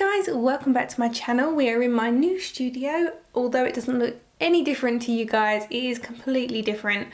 guys, welcome back to my channel. We are in my new studio. Although it doesn't look any different to you guys, it is completely different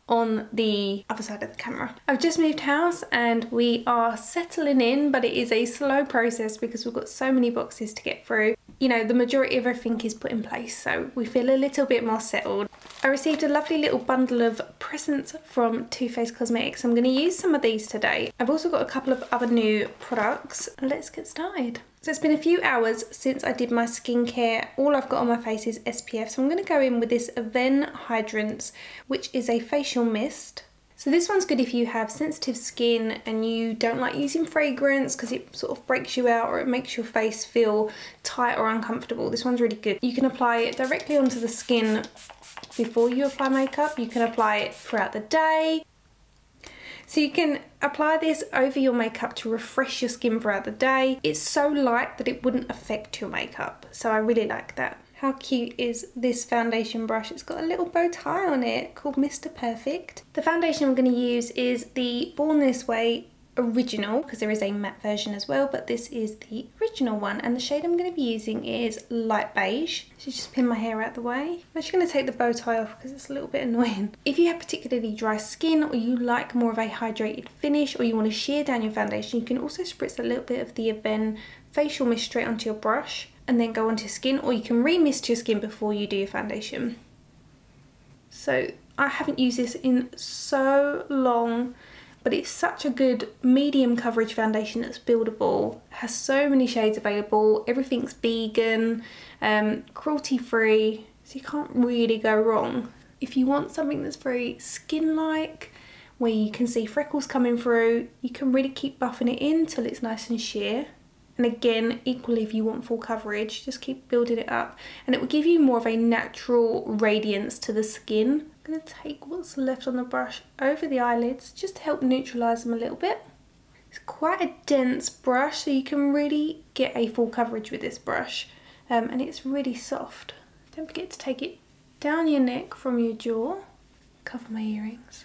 on the other side of the camera. I've just moved house and we are settling in, but it is a slow process because we've got so many boxes to get through. You know, the majority of everything is put in place, so we feel a little bit more settled. I received a lovely little bundle of presents from Too Faced Cosmetics. I'm going to use some of these today. I've also got a couple of other new products. Let's get started. So it's been a few hours since I did my skincare. All I've got on my face is SPF, so I'm going to go in with this Avene Hydrance, which is a facial mist. So this one's good if you have sensitive skin and you don't like using fragrance because it sort of breaks you out or it makes your face feel tight or uncomfortable. This one's really good. You can apply it directly onto the skin before you apply makeup. You can apply it throughout the day. So you can apply this over your makeup to refresh your skin throughout the day. It's so light that it wouldn't affect your makeup. So I really like that. How cute is this foundation brush? It's got a little bow tie on it called Mr. Perfect. The foundation I'm going to use is the Born This Way original, because there is a matte version as well, but this is the original one, and the shade I'm going to be using is light beige. So just pin my hair out the way. I'm actually going to take the bow tie off because it's a little bit annoying. If you have particularly dry skin or you like more of a hydrated finish or you want to sheer down your foundation, you can also spritz a little bit of the Avene facial mist straight onto your brush and then go onto your skin, or you can re-mist your skin before you do your foundation. So I haven't used this in so long, but it's such a good medium coverage foundation that's buildable. It has so many shades available, everything's vegan, cruelty free, so you can't really go wrong. If you want something that's very skin-like, where you can see freckles coming through, you can really keep buffing it in till it's nice and sheer. And again, equally if you want full coverage, just keep building it up and it will give you more of a natural radiance to the skin. I'm going to take what's left on the brush over the eyelids just to help neutralise them a little bit. It's quite a dense brush, so you can really get a full coverage with this brush, and it's really soft. Don't forget to take it down your neck from your jaw. Cover my earrings.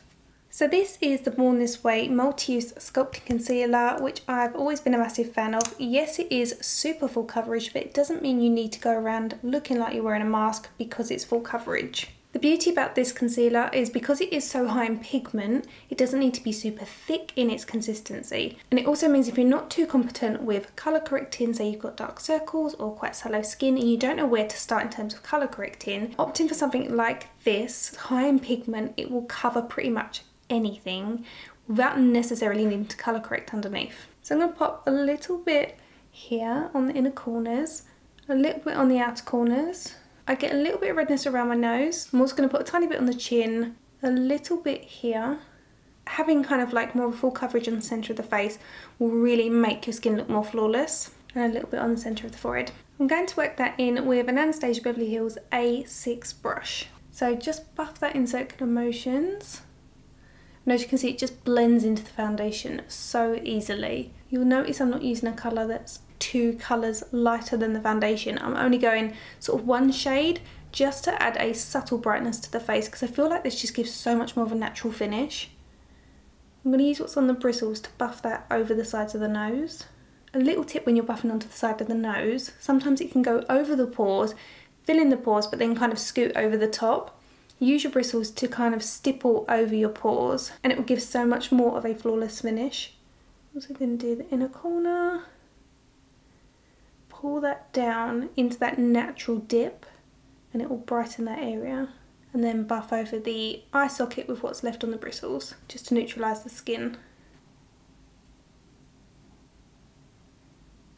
So this is the Born This Way Multi-Use Sculpting Concealer, which I've always been a massive fan of. Yes, it is super full coverage, but it doesn't mean you need to go around looking like you're wearing a mask because it's full coverage. The beauty about this concealer is because it is so high in pigment, it doesn't need to be super thick in its consistency. And it also means if you're not too competent with colour correcting, say you've got dark circles or quite sallow skin and you don't know where to start in terms of colour correcting, opting for something like this, high in pigment, it will cover pretty much anything without necessarily needing to colour correct underneath. So I'm going to pop a little bit here on the inner corners, a little bit on the outer corners. I get a little bit of redness around my nose. I'm also going to put a tiny bit on the chin, a little bit here. Having kind of like more of a full coverage on the centre of the face will really make your skin look more flawless, and a little bit on the centre of the forehead. I'm going to work that in with an Anastasia Beverly Hills A6 brush. So just buff that in circular motions. And as you can see, it just blends into the foundation so easily. You'll notice I'm not using a colour that's two colours lighter than the foundation. I'm only going sort of one shade just to add a subtle brightness to the face because I feel like this just gives so much more of a natural finish. I'm going to use what's on the bristles to buff that over the sides of the nose. A little tip when you're buffing onto the side of the nose, sometimes it can go over the pores, fill in the pores, but then kind of scoot over the top. Use your bristles to kind of stipple over your pores and it will give so much more of a flawless finish. Also going to do the inner corner. Pull that down into that natural dip and it will brighten that area. And then buff over the eye socket with what's left on the bristles just to neutralise the skin.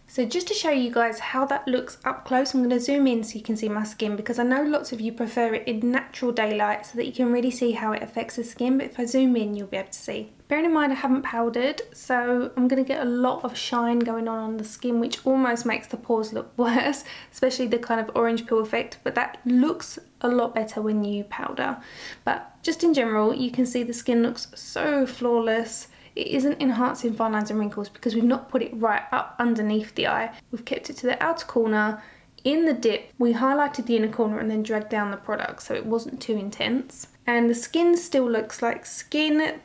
So just to show you guys how that looks up close, I'm going to zoom in so you can see my skin because I know lots of you prefer it in natural daylight so that you can really see how it affects the skin, but if I zoom in you'll be able to see. Bearing in mind I haven't powdered, so I'm going to get a lot of shine going on the skin, which almost makes the pores look worse, especially the kind of orange peel effect, but that looks a lot better when you powder. But just in general, you can see the skin looks so flawless. It isn't enhancing fine lines and wrinkles because we've not put it right up underneath the eye. We've kept it to the outer corner. In the dip, we highlighted the inner corner and then dragged down the product so it wasn't too intense. And the skin still looks like skin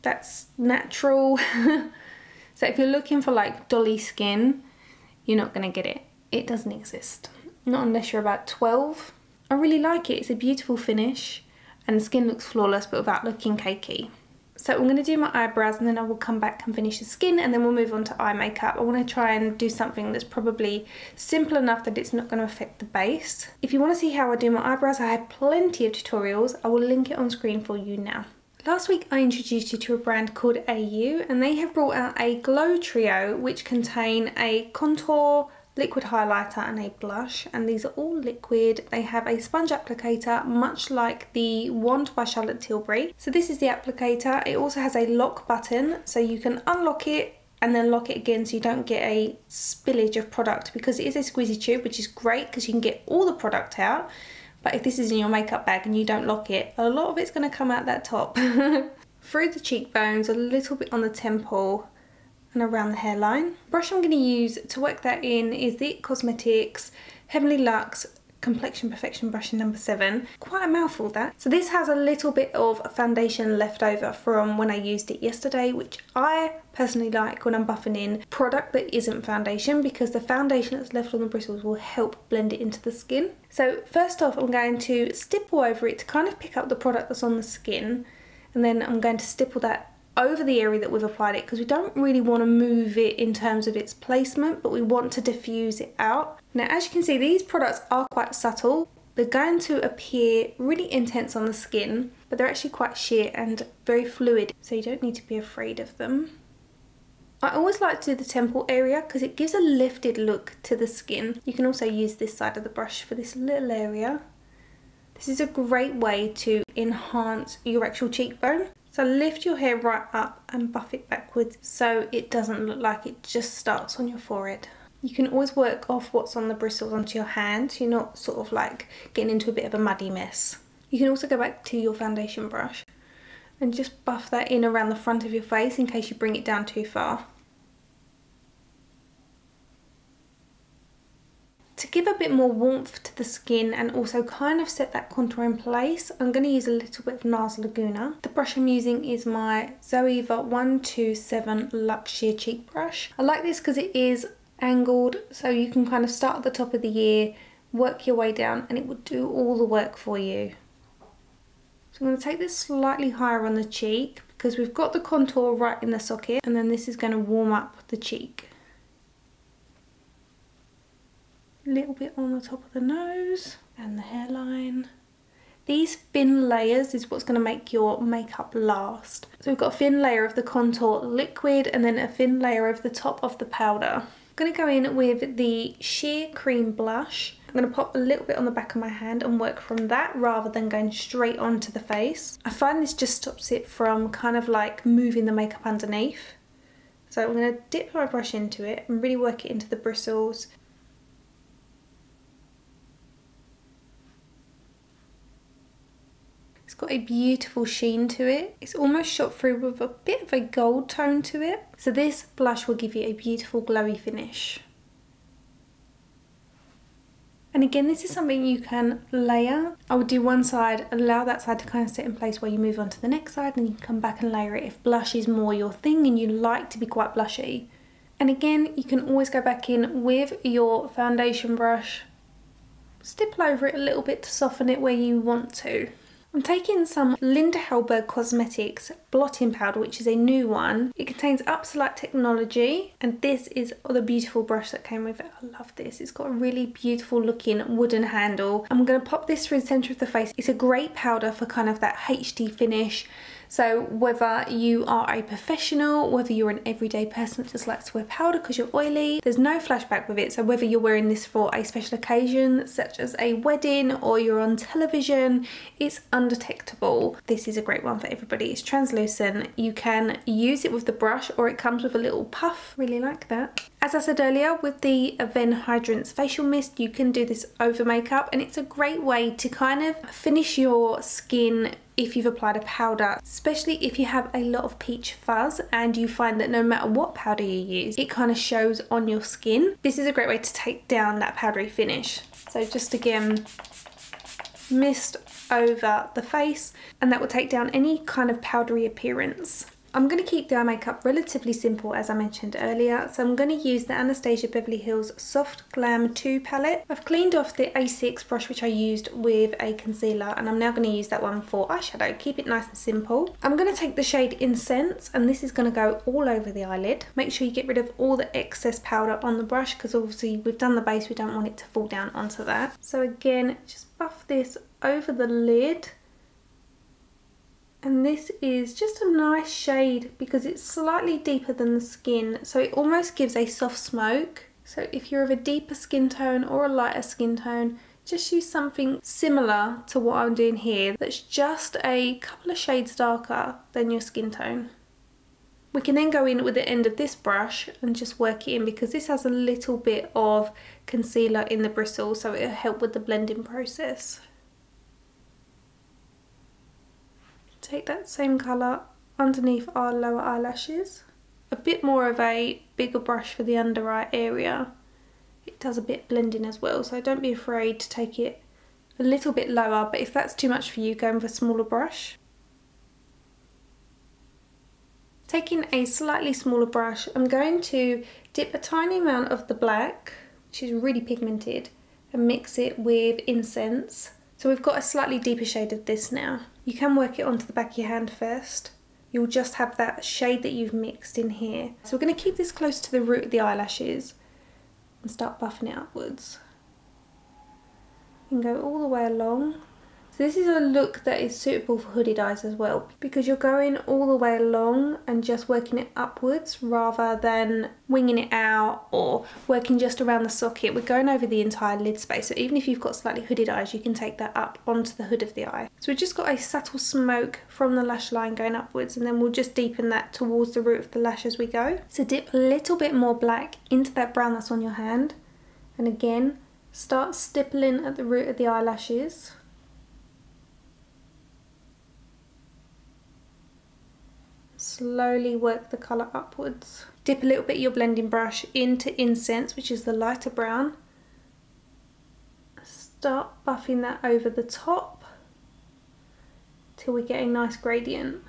that's natural. So if you're looking for like dolly skin, you're not going to get it. It doesn't exist. Not unless you're about 12. I really like it. It's a beautiful finish and the skin looks flawless but without looking cakey. So I'm going to do my eyebrows and then I will come back and finish the skin and then we'll move on to eye makeup. I want to try and do something that's probably simple enough that it's not going to affect the base. If you want to see how I do my eyebrows, I have plenty of tutorials. I will link it on screen for you now. Last week I introduced you to a brand called Ayu and they have brought out a Glow Trio which contain a contour, liquid highlighter and a blush, and these are all liquid. They have a sponge applicator much like the wand by Charlotte Tilbury. So this is the applicator. It also has a lock button so you can unlock it and then lock it again so you don't get a spillage of product, because it is a squeezy tube, which is great because you can get all the product out. But if this is in your makeup bag and you don't lock it, a lot of it's going to come out that top. Through the cheekbones, a little bit on the temple and around the hairline. The brush I'm going to use to work that in is the IT Cosmetics Heavenly Luxe Complexion Perfection brush in number 7. Quite a mouthful that. So this has a little bit of foundation left over from when I used it yesterday, which I personally like when I'm buffing in product that isn't foundation, because the foundation that's left on the bristles will help blend it into the skin. So first off, I'm going to stipple over it to kind of pick up the product that's on the skin, and then I'm going to stipple that over the area that we've applied it, because we don't really want to move it in terms of its placement, but we want to diffuse it out. Now as you can see, these products are quite subtle. They're going to appear really intense on the skin, but they're actually quite sheer and very fluid, so you don't need to be afraid of them. I always like to do the temple area because it gives a lifted look to the skin. You can also use this side of the brush for this little area. This is a great way to enhance your actual cheekbone. So lift your hair right up and buff it backwards so it doesn't look like it just starts on your forehead. You can always work off what's on the bristles onto your hand, so you're not sort of like getting into a bit of a muddy mess. You can also go back to your foundation brush and just buff that in around the front of your face in case you bring it down too far. To give a bit more warmth to the skin and also kind of set that contour in place, I'm going to use a little bit of NARS Laguna. The brush I'm using is my Zoeva 127 Luxe Sheer Cheek Brush. I like this because it is angled, so you can kind of start at the top of the ear, work your way down, and it will do all the work for you. So I'm going to take this slightly higher on the cheek because we've got the contour right in the socket, and then this is going to warm up the cheek. Little bit on the top of the nose and the hairline. These thin layers is what's going to make your makeup last. So we've got a thin layer of the contour liquid and then a thin layer over the top of the powder. I'm going to go in with the sheer cream blush. I'm going to pop a little bit on the back of my hand and work from that rather than going straight onto the face. I find this just stops it from kind of like moving the makeup underneath. So I'm going to dip my brush into it and really work it into the bristles. It's got a beautiful sheen to it. It's almost shot through with a bit of a gold tone to it. So this blush will give you a beautiful glowy finish. And again, this is something you can layer. I would do one side, allow that side to kind of set in place while you move on to the next side, and then you can come back and layer it if blush is more your thing and you like to be quite blushy. And again, you can always go back in with your foundation brush, stipple over it a little bit to soften it where you want to. I'm taking some Linda Hellberg Cosmetics blotting powder, which is a new one. It contains Upslight technology, and this is the beautiful brush that came with it. I love this. It's got a really beautiful looking wooden handle. I'm going to pop this through the centre of the face. It's a great powder for kind of that HD finish. So whether you are a professional, whether you're an everyday person that just likes to wear powder because you're oily, there's no flashback with it. So whether you're wearing this for a special occasion such as a wedding or you're on television, it's undetectable. This is a great one for everybody. It's translucent. You can use it with the brush or it comes with a little puff. Really like that. As I said earlier, with the Avene Hydrance facial mist, you can do this over makeup, and it's a great way to kind of finish your skin if you've applied a powder, especially if you have a lot of peach fuzz and you find that no matter what powder you use, it kind of shows on your skin. This is a great way to take down that powdery finish. So just again, mist over the face, and that will take down any kind of powdery appearance. I'm going to keep the eye makeup relatively simple as I mentioned earlier, so I'm going to use the Anastasia Beverly Hills Soft Glam 2 palette. I've cleaned off the A6 brush which I used with a concealer, and I'm now going to use that one for eyeshadow. Keep it nice and simple. I'm going to take the shade Incense, and this is going to go all over the eyelid. Make sure you get rid of all the excess powder on the brush, because obviously we've done the base, we don't want it to fall down onto that. So again, just buff this over the lid. And this is just a nice shade because it's slightly deeper than the skin, so it almost gives a soft smoke. So if you're of a deeper skin tone or a lighter skin tone, just use something similar to what I'm doing here that's just a couple of shades darker than your skin tone. We can then go in with the end of this brush and just work it in, because this has a little bit of concealer in the bristle, so it'll help with the blending process. Take that same colour underneath our lower eyelashes. A bit more of a bigger brush for the under eye area. It does a bit blending as well, so don't be afraid to take it a little bit lower, but if that's too much for you, go with a smaller brush. Taking a slightly smaller brush, I'm going to dip a tiny amount of the black, which is really pigmented, and mix it with Incense. So we've got a slightly deeper shade of this now. You can work it onto the back of your hand first. You'll just have that shade that you've mixed in here. So we're going to keep this close to the root of the eyelashes and start buffing it upwards. And go all the way along. So this is a look that is suitable for hooded eyes as well, because you're going all the way along and just working it upwards rather than winging it out or working just around the socket. We're going over the entire lid space, so even if you've got slightly hooded eyes, you can take that up onto the hood of the eye. So we've just got a subtle smoke from the lash line going upwards, and then we'll just deepen that towards the root of the lash as we go. So dip a little bit more black into that brown that's on your hand, and again start stippling at the root of the eyelashes. Slowly work the colour upwards. Dip a little bit of your blending brush into Incense, which is the lighter brown. Start buffing that over the top till we get a nice gradient.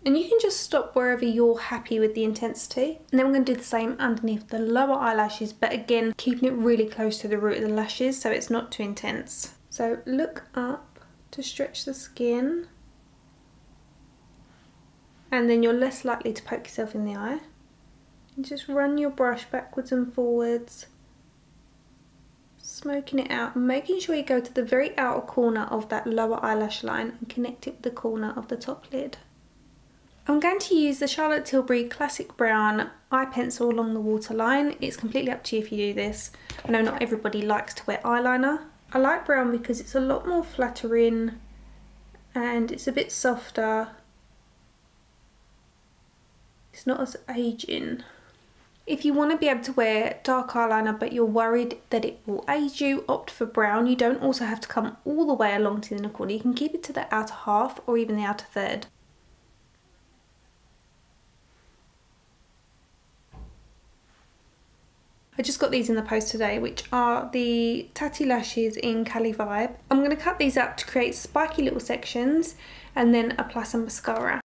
And you can just stop wherever you're happy with the intensity. And then we're going to do the same underneath the lower eyelashes, but again keeping it really close to the root of the lashes so it's not too intense. So look up to stretch the skin. And then you're less likely to poke yourself in the eye. And just run your brush backwards and forwards, smoking it out, making sure you go to the very outer corner of that lower eyelash line and connect it with the corner of the top lid. I'm going to use the Charlotte Tilbury Classic Brown eye pencil along the waterline. It's completely up to you if you do this. I know not everybody likes to wear eyeliner. I like brown because it's a lot more flattering and it's a bit softer. It's not as aging. If you want to be able to wear dark eyeliner but you're worried that it will age you, opt for brown. You don't also have to come all the way along to the inner corner. You can keep it to the outer half or even the outer third. I just got these in the post today, which are the Tatty Lashes in Cali Vibe. I'm going to cut these up to create spiky little sections and then apply some mascara.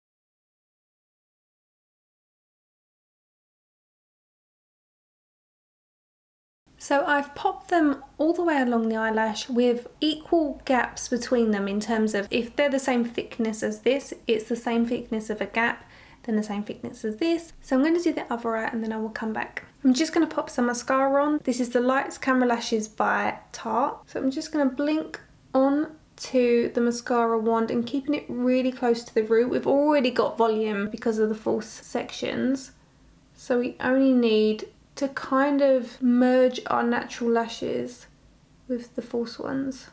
So I've popped them all the way along the eyelash with equal gaps between them in terms of if they're the same thickness as this, it's the same thickness of a gap, then the same thickness as this. So I'm going to do the other eye and then I will come back. I'm just going to pop some mascara on. This is the Lights Camera Lashes by Tarte. So I'm just going to blink on to the mascara wand and keeping it really close to the root. We've already got volume because of the false sections. So we only need to kind of merge our natural lashes with the false ones.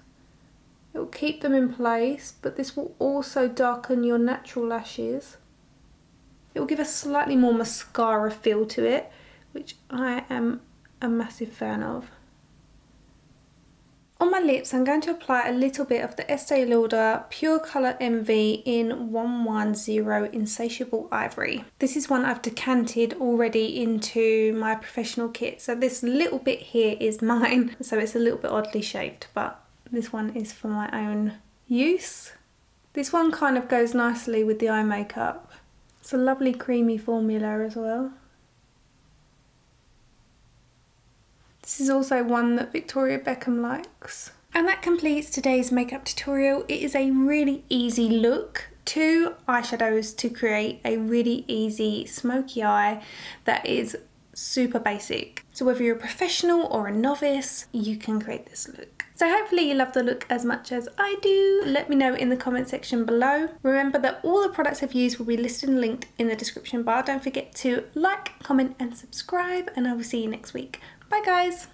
It will keep them in place, but this will also darken your natural lashes. It will give a slightly more mascara feel to it, which I am a massive fan of. On my lips, I'm going to apply a little bit of the Estee Lauder Pure Colour MV in 110 Insatiable Ivory. This is one I've decanted already into my professional kit. So this little bit here is mine. So it's a little bit oddly shaped, but this one is for my own use. This one kind of goes nicely with the eye makeup. It's a lovely creamy formula as well. This is also one that Victoria Beckham likes. And that completes today's makeup tutorial. It is a really easy look. 2 eyeshadows to create a really easy smoky eye that is super basic. So whether you're a professional or a novice, you can create this look. So hopefully you love the look as much as I do. Let me know in the comment section below. Remember that all the products I've used will be listed and linked in the description bar. Don't forget to like, comment and subscribe, and I will see you next week. Bye guys!